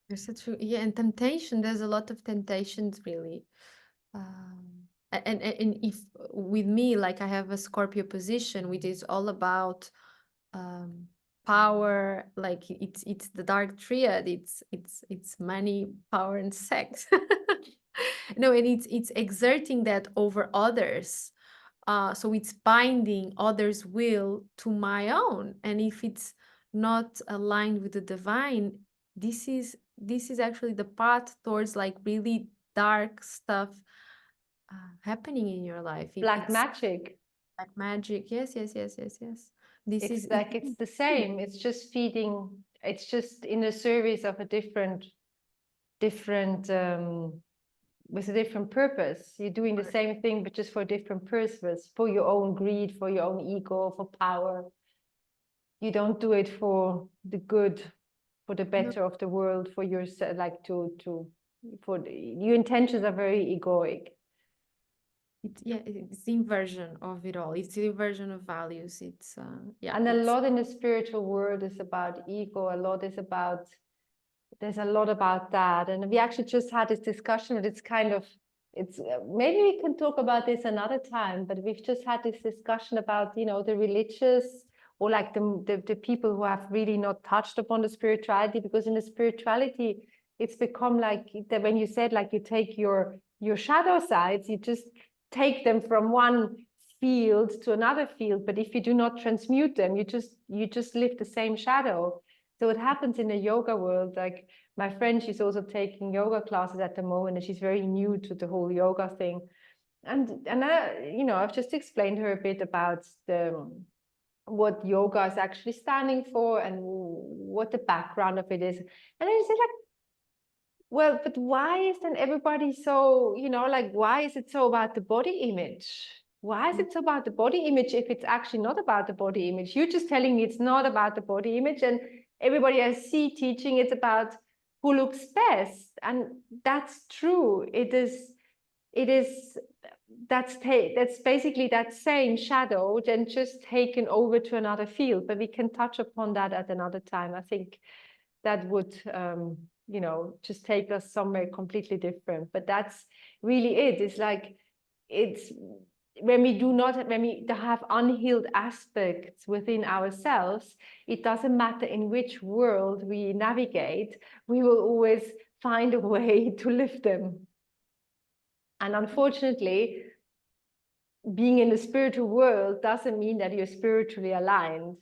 There's such a, yeah, and temptation. There's a lot of temptations, really. And if with me, like I have a Scorpio position, which is all about um, power. Like it's the dark triad. It's money, power, and sex. No, and it's exerting that over others. So it's binding others' will to my own, and if it's not aligned with the divine, this is actually the path towards like really dark stuff happening in your life. Black It's magic. black magic. Yes, yes, yes, yes, yes. This It's is like it's the same. It's just feeding. It's just in the service of a different with a different purpose. You're doing the same thing, but just for a different purpose, for your own greed, for your own ego, for power. You don't do it for the good, for the no, better of the world, for yourself, like your intentions are very egoic. it's the inversion of it all. It's the inversion of values. It's yeah, And a it's lot in the spiritual world is about ego. A lot is about, there's a lot about that. And we actually just had this discussion, but it's kind of, it's maybe we can talk about this another time, but we've just had this discussion about, the religious, or like the people who have really not touched upon the spirituality, because in the spirituality, it's become like that when you said, like, you take your shadow sides, you just take them from one field to another field, but if you do not transmute them, you just live the same shadow. So it happens in the yoga world. Like my friend, she's also taking yoga classes at the moment, and she's very new to the whole yoga thing. And I, I've just explained her a bit about what yoga is actually standing for and what the background of it is. And then she said, like, well, but why is then everybody so, like, why is it so about the body image? Why is it so about the body image if it's actually not about the body image? You're just telling me it's not about the body image, and everybody I see teaching it's about who looks best. And that's true. It is that's basically that same shadow then just taken over to another field, but we can touch upon that at another time. I think that would just take us somewhere completely different. But that's really it. It's like, it's when we have unhealed aspects within ourselves, it doesn't matter in which world we navigate, we will always find a way to lift them. And unfortunately, being in the spiritual world doesn't mean that you're spiritually aligned.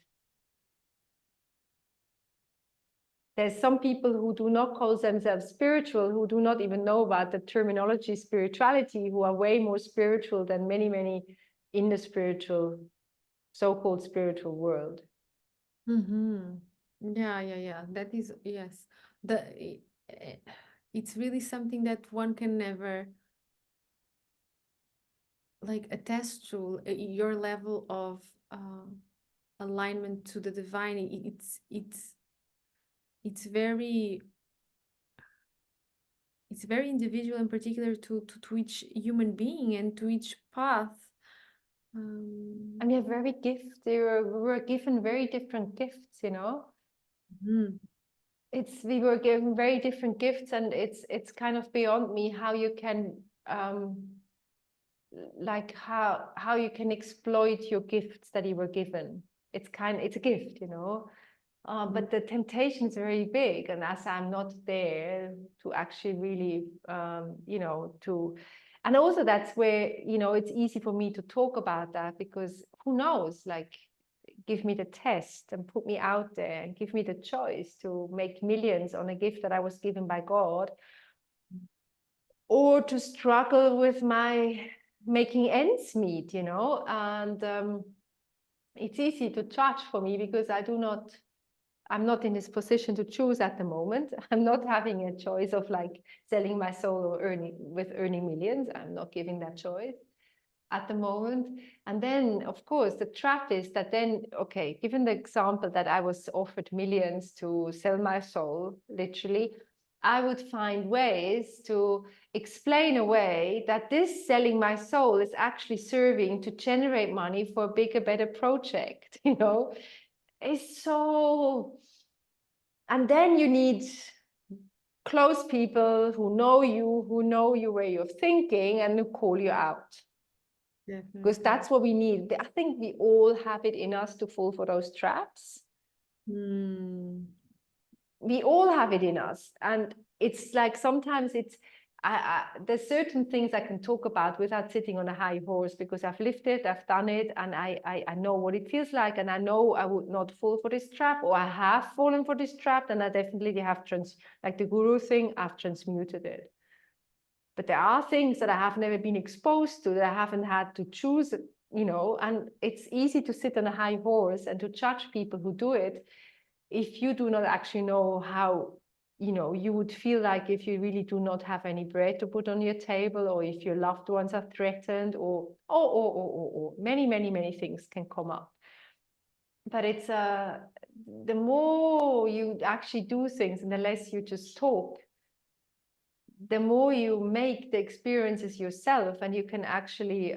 There's some people who do not call themselves spiritual, who do not even know about the terminology spirituality, who are way more spiritual than many, many in the so-called spiritual world. Mm-hmm. Yeah. That is, yes. It's really something that one can never like attest to your level of alignment to the divine. It's very individual and particular to each human being and to each path. And we are very gifted. We were given very different gifts, mhm. We were given very different gifts, and it's kind of beyond me how you can like how you can exploit your gifts that you were given. It's a gift, but the temptation is very big, and as I'm not there to actually really and also that's where it's easy for me to talk about that, because who knows, like, give me the test and put me out there and give me the choice to make millions on a gift that I was given by God, or to struggle with my making ends meet, you know. And it's easy to judge for me because I'm not in this position to choose at the moment. I'm not having a choice of like selling my soul or earning millions. I'm not giving that choice at the moment. And then, of course, the trap is that then, okay, given the example that I was offered millions to sell my soul, literally, I would find ways to explain away that this selling my soul is actually serving to generate money for a bigger, better project, you know. It's so, and then you need close people who know your way of thinking and who call you out. Because that's what we need. I think we all have it in us to fall for those traps. We all have it in us. And it's like sometimes there's certain things I can talk about without sitting on a high horse, because I've lived it, I've done it, and I know what it feels like, and I know I would not fall for this trap, or I have fallen for this trap, and I definitely have like the guru thing, I've transmuted it. But there are things that I have never been exposed to, that I haven't had to choose, you know, and it's easy to sit on a high horse and to judge people who do it if you do not actually know how, you know, you would feel like if you really do not have any bread to put on your table, or if your loved ones are threatened, or many, many, many things can come up. But it's the more you actually do things and the less you just talk, the more you make the experiences yourself, and you can actually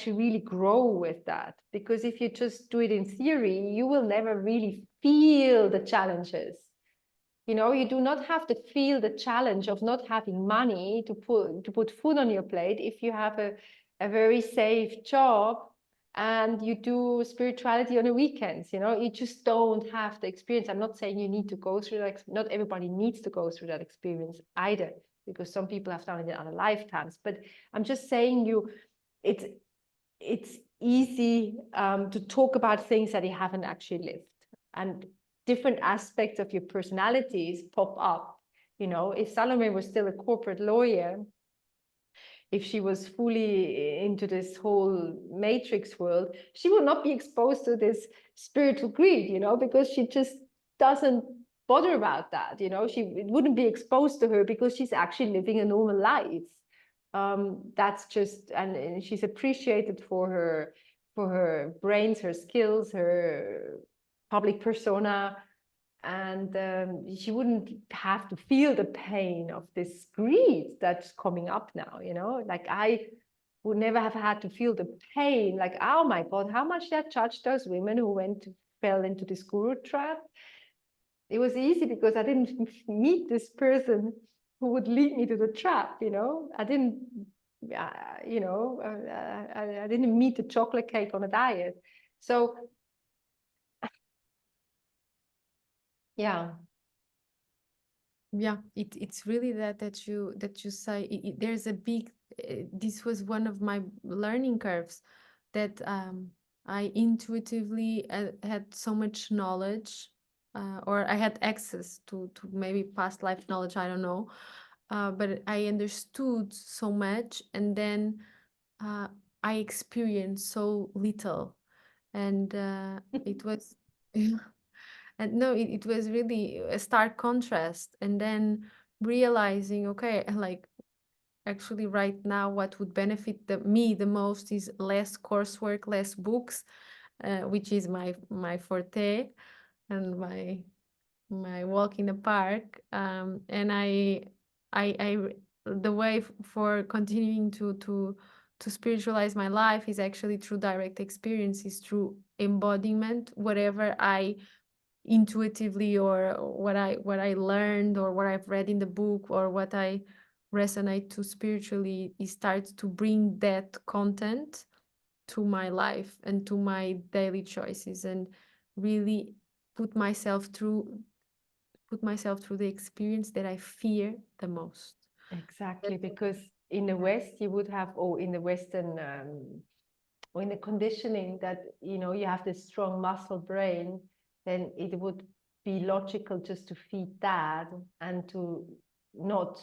really grow with that. Because if you just do it in theory, you will never really feel the challenges. You know, you do not have to feel the challenge of not having money to put food on your plate if you have a very safe job and you do spirituality on the weekends. You know, you just don't have the experience. I'm not saying you need to go through that. Not everybody needs to go through that experience either, because some people have done it in other lifetimes. But I'm just saying it's easy to talk about things that you haven't actually lived, and different aspects of your personalities pop up. You know, if Salome was still a corporate lawyer, if she was fully into this whole matrix world, she would not be exposed to this spiritual greed, you know, because she just doesn't bother about that. You know, it wouldn't be exposed to her because she's actually living a normal life. That's just, and she's appreciated for her brains, her skills, her public persona, and she wouldn't have to feel the pain of this greed that's coming up now, you know. Like I would never have had to feel the pain, like, oh my God, how much they judged those women who fell into this guru trap. It was easy because I didn't meet this person who would lead me to the trap, you know. I didn't I didn't meet the chocolate cake on a diet. So yeah, it's really that you say there's a big this was one of my learning curves, that I intuitively had so much knowledge, or I had access to maybe past life knowledge, I don't know, but I understood so much, and then I experienced so little, and it was and no, it was really a stark contrast. And then realizing, okay, like actually right now what would benefit me the most is less coursework, less books, which is my forte and my walk in the park. And I the way for continuing to spiritualize my life is actually through direct experiences, through embodiment. Whatever I intuitively, or what I learned, or what I've read in the book, or what I resonate to spiritually, it starts to bring that content to my life and to my daily choices, and really put myself through the experience that I fear the most. exactly. Because in the West, you would have, in the Western or in the conditioning that, you know, you have this strong muscle brain, then it would be logical just to feed that and to not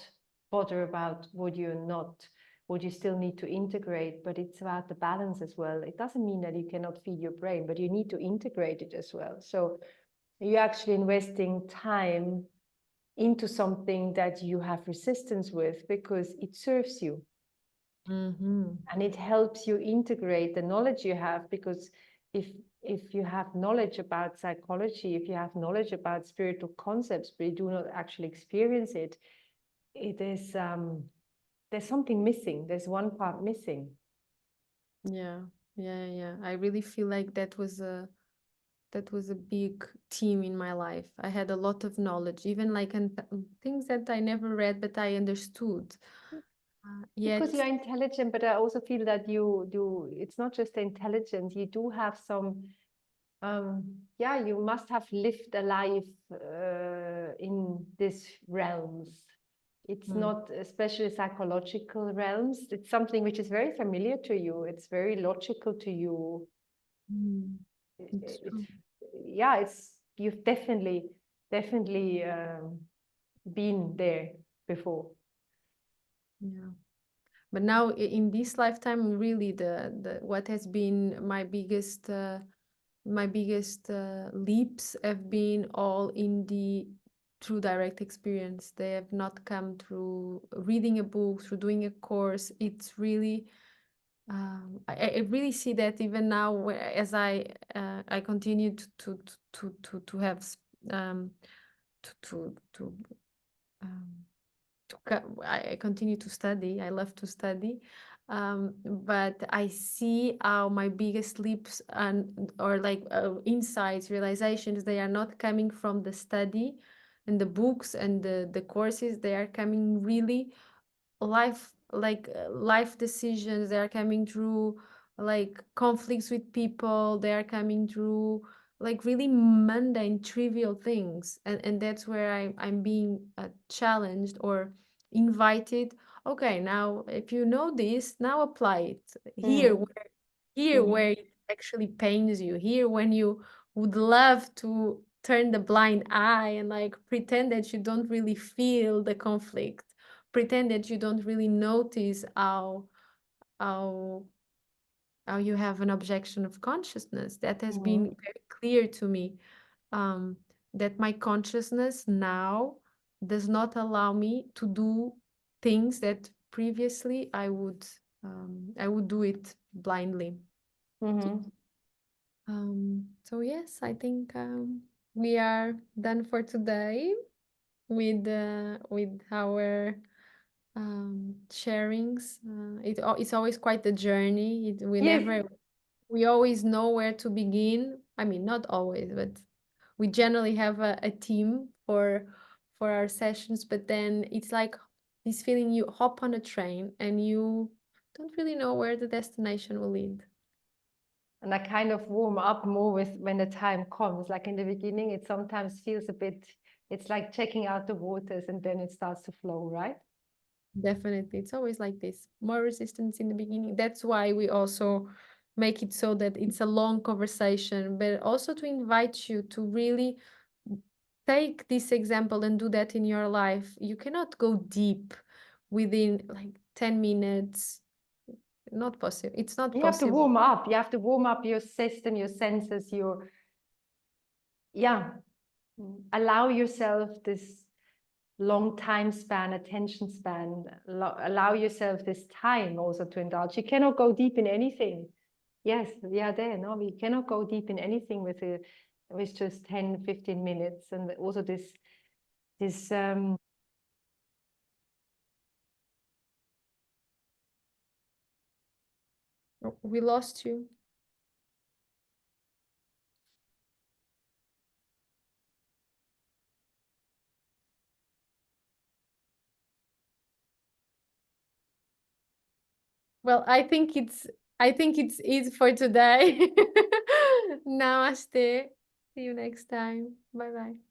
bother about what you still need to integrate. But it's about the balance as well. It doesn't mean that you cannot feed your brain, but you need to integrate it as well. So you're actually investing time into something that you have resistance with because it serves you. And it helps you integrate the knowledge you have, because if you have knowledge about psychology, if you have knowledge about spiritual concepts, but you do not actually experience it, it is there's something missing. There's one part missing. Yeah. I really feel like that was a big theme in my life. I had a lot of knowledge, even like things that I never read, but I understood. Because Yet, you're intelligent, but I also feel that it's not just the intelligence, you do have some, yeah, you must have lived a life in these realms. It's not especially psychological realms. It's something which is very familiar to you. It's very logical to you. it's true. Yeah, you've definitely been there before. Yeah. But now in this lifetime, really the what has been my biggest leaps have been all in the through direct experience. They have not come through reading a book, through doing a course. It's really I really see that even now as I continue to have to um, I continue to study. I love to study. But I see how my biggest leaps or like insights, realizations, they are not coming from the study and the books and the courses. They are coming really life decisions. They are coming through like conflicts with people. They are coming through like really mundane, trivial things, and that's where I'm being challenged or invited. Okay, now if you know this, now apply it here, where it actually pains you. Here, when you would love to turn the blind eye and like pretend that you don't really feel the conflict, pretend that you don't really notice how you have an objection of consciousness. That has been very clear to me, that my consciousness now does not allow me to do things that previously I would do it blindly. So yes, I think we are done for today with our sharings. It's always quite a journey. Yes. We always know where to begin. I mean, not always, but we generally have a team for our sessions. But then it's like this feeling, you hop on a train and you don't really know where the destination will lead. And I kind of warm up more with when the time comes. Like in the beginning, it sometimes feels a bit, it's like checking out the waters and then it starts to flow, right? Definitely. It's always like this. More resistance in the beginning. That's why we also make it so that it's a long conversation, but also to invite you to really take this example and do that in your life. You cannot go deep within like 10 minutes. Not possible. It's not You have to possible. warm up. You have to warm up your system, your senses, yeah, allow yourself this long time span, attention span, allow yourself this time also to indulge. You cannot go deep in anything. Yes, we are there. No, we cannot go deep in anything with just 10, 15 minutes. And also this Oh, we lost you. Well, I think it's it for today. Namaste. See you next time. Bye bye.